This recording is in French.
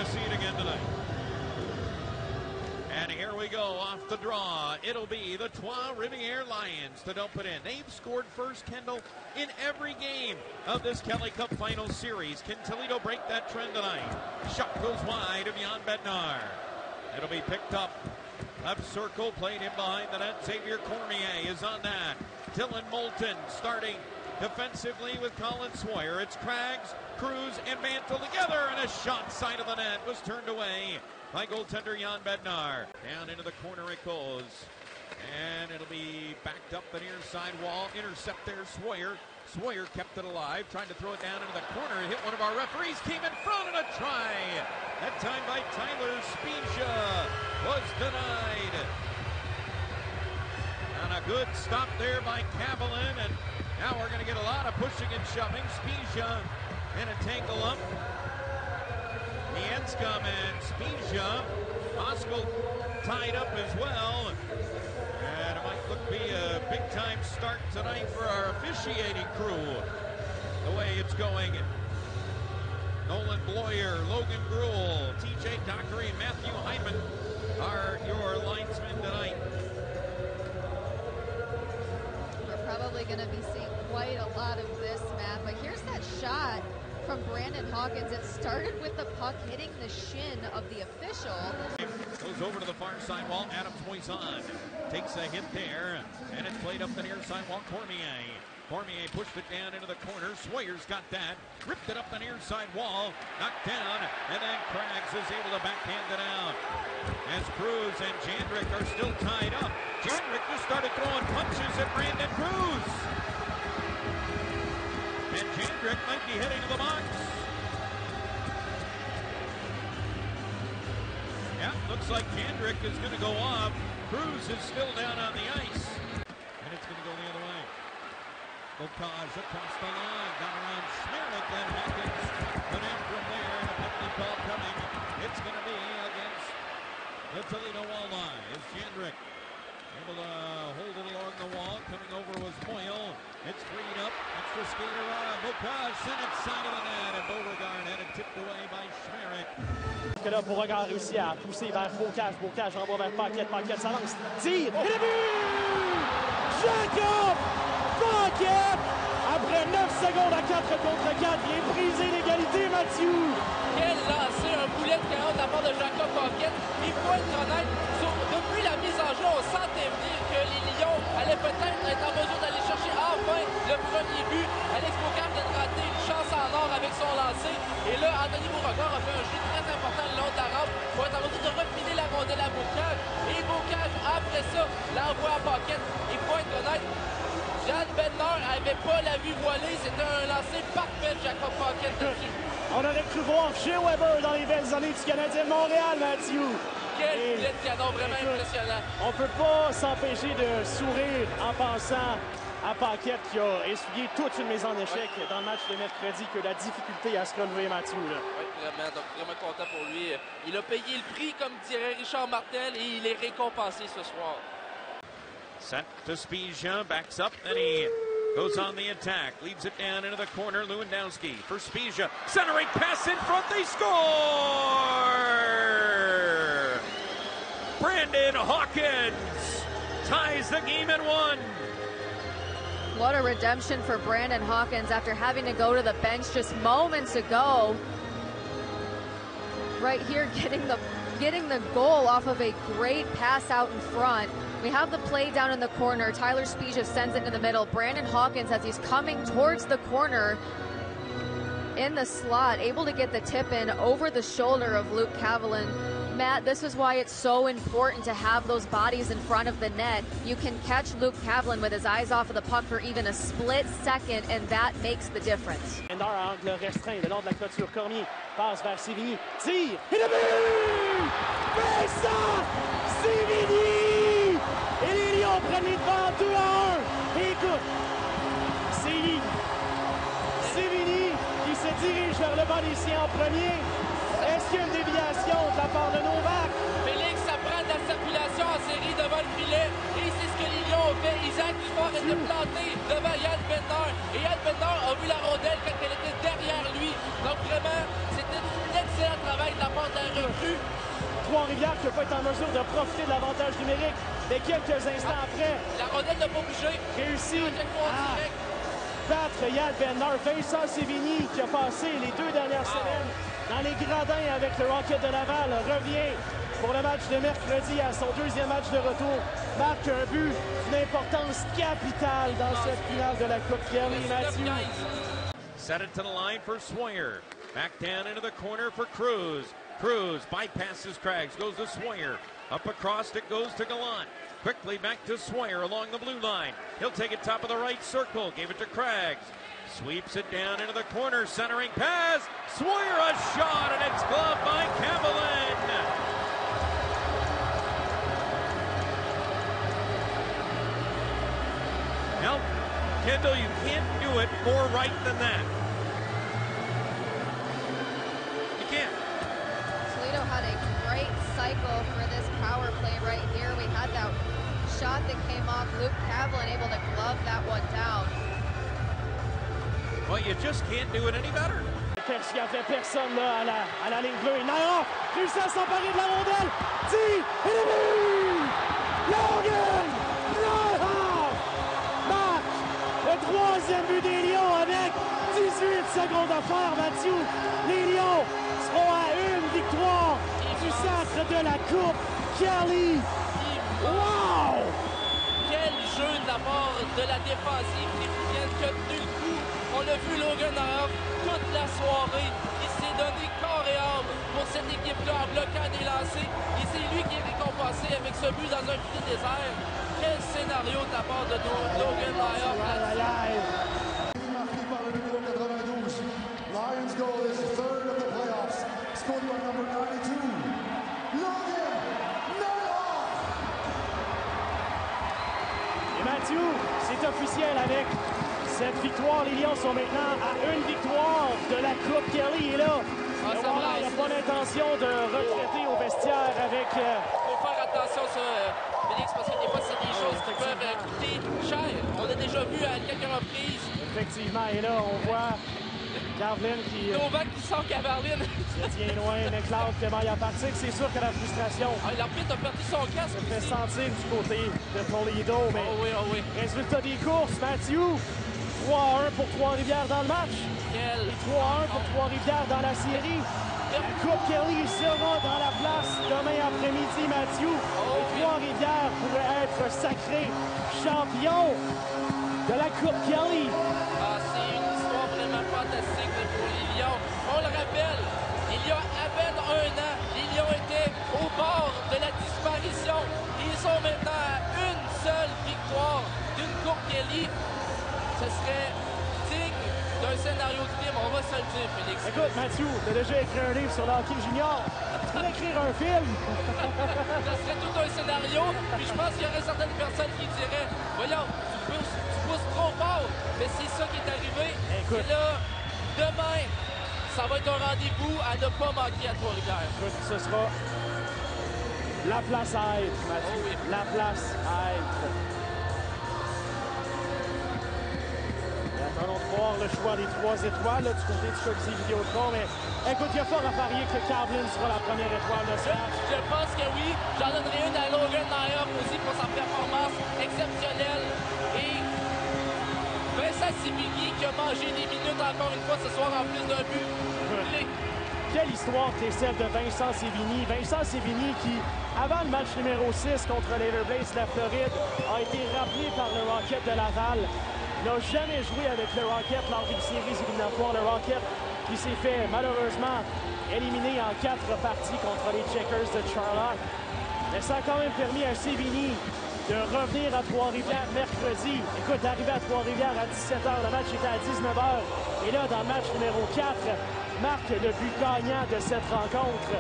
to see it again tonight. And here we go off the draw. It'll be the Trois-Rivières Lions to dump it in. They've scored first, Kendall, in every game of this Kelly Cup Final Series. Can Toledo break that trend tonight? Shot goes wide of Jan Bednar. It'll be picked up. Left circle, played in behind the net. Xavier Cormier is on that. Dylan Moulton starting defensively with Colin Swoyer. It's Craggs, Cruz, and Mantle together, and a shot side of the net was turned away by goaltender Jan Bednar. Down into the corner it goes. And it'll be backed up the near side wall. Intercept there, Swoyer. Swoyer kept it alive, trying to throw it down into the corner. It hit one of our referees, came in front, and a try. That time by Tyler Spezia was denied. And a good stop there by Kavalin, and now we're going to get a lot of pushing and shoving. Spezia in a tangle up. Nienskam and Spezia. Oskal tied up as well. And it might be a big-time start tonight for our officiating crew. The way it's going. Nolan Bloyer, Logan Gruel, TJ Dockery, and Matthew Hyman are your linesmen tonight. We're probably going to be seeing quite a lot of this, Matt. But here's that shot from Brandon Hawkins. It started with the puck hitting the shin of the official. Goes over to the far side wall. Adams Moisan takes a hit there, and it's played up the near side wall. Cormier pushed it down into the corner. Swoyer's got that. Ripped it up the near side wall. Knocked down, and then Craggs is able to backhand it out. As Cruz and Jandrick are still tied up. Jandrick just started throwing punches at Brandon Cruz. And Jandrick might be heading to the box. Yeah, looks like Jandrick is going to go off. Cruz is still down on the ice. And it's going to go the other way. Bocage across the line. Got around Schmerik and Hawkins. Put in from there, and a penalty call coming. It's going to be against the Toledo Walleye. It's Jandrick able to hold it along the wall. Coming over was Moyle. It's freed up. Extra skater on. Bocage sent it side of the net, and Beauregard had it tipped away by Schmerik. Que là, Beauregard réussit à pousser vers Bocage. Bocage renvoie vers Paquette. Paquette s'avance. Tire. Et le but! Jacob Paquette! Après 9 secondes à 4 contre 4, vient briser l'égalité, Mathieu. Quel lancer, un boulet de canon de la part de Jacob Paquette. Il faut être honnête, depuis la mise en jeu, on sentait venir que les Lions allaient peut-être être en mesure d'aller chercher enfin le premier but. Alex Beauchamp vient de rater une chance en or avec son lancer. Et là, Anthony Beauregard a fait un jeu très important le long de la rampe pour être en mesure de refiler la rondelle à Bocage. Et Bocage, après ça, l'envoie à Paquette. Il faut être honnête, Jan Bednar n'avait pas la vue voilée. C'était un lancer parfait de Jacob Paquette dessus. On aurait cru voir Shea Weber dans les belles années du Canadien de Montréal, Mathieu. Quel boulet de canon, vraiment impressionnant. On ne peut pas s'empêcher de sourire en pensant à Paquette qui a essuyé toute une mise en échec dans le match de mercredi, que la difficulté à se relever, Mathieu. Là. Oui, vraiment, donc vraiment content pour lui. Il a payé le prix, comme dirait Richard Martel, et il est récompensé ce soir. Set to Spezia, backs up, and he goes on the attack. Leads it down into the corner. Lewandowski for Spezia. Centering pass in front. They score! Brandon Hawkins ties the game at 1. What a redemption for Brandon Hawkins after having to go to the bench just moments ago. Right here, getting the goal off of a great pass out in front. We have the play down in the corner. Tyler Spezia sends it in the middle. Brandon Hawkins, as he's coming towards the corner in the slot, able to get the tip in over the shoulder of Luke Kavalin. Matt, this is why it's so important to have those bodies in front of the net. You can catch Luke Kavalin with his eyes off of the puck for even a split second, and that makes the difference. Angle restreint, le long de la clôture. Cormier passe vers Sévigny. Tire! Et le but! Vincent Sévigny! Et les Lions prennent les devants 2-1. Et écoute, Sévigny qui se dirige vers le banc des siens en premier. Est-ce qu'il y a une déviation de la part de Novak? Félix s'apprend de la circulation en série devant le filet. Et c'est ce que les Lions ont fait. Isaac Dufort était planté devant Jan Bednar. Et Jan Bednar a vu la rondelle quand elle était derrière lui. Donc vraiment, c'était un excellent travail de la part de recrues. Trois-Rivières qui n'a pas été en mesure de profiter de l'avantage numérique. Mais quelques instants après, La rondelle n'a pas bougé. réussit Ah. à battre Yann Bednar. Vincent Sévigny, qui a passé les 2 dernières semaines dans les gradins avec le Rocket de Laval, revient pour le match de mercredi à son 2e match de retour. Marque un but d'une importance capitale dans cette finale de la Coupe Kelly. Mathieu. Set it to the line for Swoyer. Back down into the corner for Cruz. Cruz bypasses Craggs, goes to Swoyer. Up across it goes to Gallant. Quickly back to Swoyer along the blue line. He'll take it top of the right circle. Gave it to Craggs. Sweeps it down into the corner. Centering pass. Swoyer a shot, and it's gloved by Campbellin. Now, Kendall, you can't do it more right than that. You can't. Toledo had a great cycle for this power play right here. We had that shot that came off Luke Campbellin, able to glove that one down. Well, you just can't do it any better. Il n'y avait personne là à la ligne bleue. Et Nairov réussit à s'emparer de la rondelle. Tir et le but! Logan Nairov marque le 3e but des Lions avec 18 secondes à faire, Mathieu. Les Lions seront à une victoire du sacre de la Coupe Kelly. Wow! Quel jeu de la part de la défensive républicaine qui a tenu le coup. On a vu Logan Nairov toute la soirée. Il s'est donné corps et âme pour cette équipe-là en bloquant des lancers. Et c'est lui qui est récompensé avec ce but dans un filet désert. Quel scénario de la part de Logan Nairov là-dessus. Marqué par le numéro 92. Lions goal is third of the playoffs. Scored by number 92. Logan Nairov. Et Mathieu, c'est officiel avec cette victoire. Les Lions sont maintenant à une victoire de la Coupe Kelly. Et là, le Warrior n'a pas l'intention de retraiter au vestiaire avec... Il faut faire attention sur Félix parce que des fois, c'est des choses qui peuvent coûter cher. On a déjà vu à quelques reprises. Effectivement, et là, on voit Caroline qui Novak qui sort Caroline. se tient loin, McLeod qui maille à partir. C'est sûr que la frustration L'arbitre a perdu son casque. se fait sentir du côté de Toledo. Mais Oh oui, oh oui. résultat des courses, Mathieu, 3-1 pour Trois-Rivières dans le match. Quel... Et 3-1 pour Trois-Rivières dans la série. La Coupe Kelly sera dans la place demain après-midi, Mathieu. Et Trois-Rivières pourrait être sacré champion de la Coupe Kelly. Ah, c'est une histoire vraiment fantastique pour les Lions. On le rappelle, il y a à peine 1 an, les Lions étaient au bord de la disparition. Ils sont maintenant à une seule victoire d'une Coupe Kelly. Ce serait digne d'un scénario de film, on va se le dire, Félix. Écoute, Mathieu, tu as déjà écrit un livre sur le hockey junior. Tu pourrais écrire un film. Ce serait tout un scénario, puis je pense qu'il y aurait certaines personnes qui diraient voyons, tu pousses trop fort, mais c'est ça qui est arrivé. Écoute. Et là, demain, ça va être un rendez-vous à ne pas manquer à Trois-Rivières. Écoute, ce sera la place à être, Mathieu. Oh oui. La place à être. Allons voir le choix des 3 étoiles là, du côté du Colisée Vidéotron. Mais écoute, il y a fort à parier que Caroline sera la première étoile de ce match. Je pense que oui. J'en donnerai une à Logan Nairov aussi pour sa performance exceptionnelle. Et Vincent Sévigny qui a mangé des minutes encore une fois ce soir en plus d'un but. Quelle histoire qui est celle de Vincent Sévigny. Vincent Sévigny qui, avant le match numéro 6 contre les Everblades de la Floride, a été rappelé par le Rocket de Laval. N'a jamais joué avec le Rocket lors d'une série éliminatoire. Le Rocket qui s'est fait malheureusement éliminer en 4 parties contre les Checkers de Charlotte. Mais ça a quand même permis à Sévigny de revenir à Trois-Rivières mercredi. Écoute, d'arriver à Trois-Rivières à 17h, le match était à 19h. Et là, dans le match numéro 4, marque le but gagnant de cette rencontre.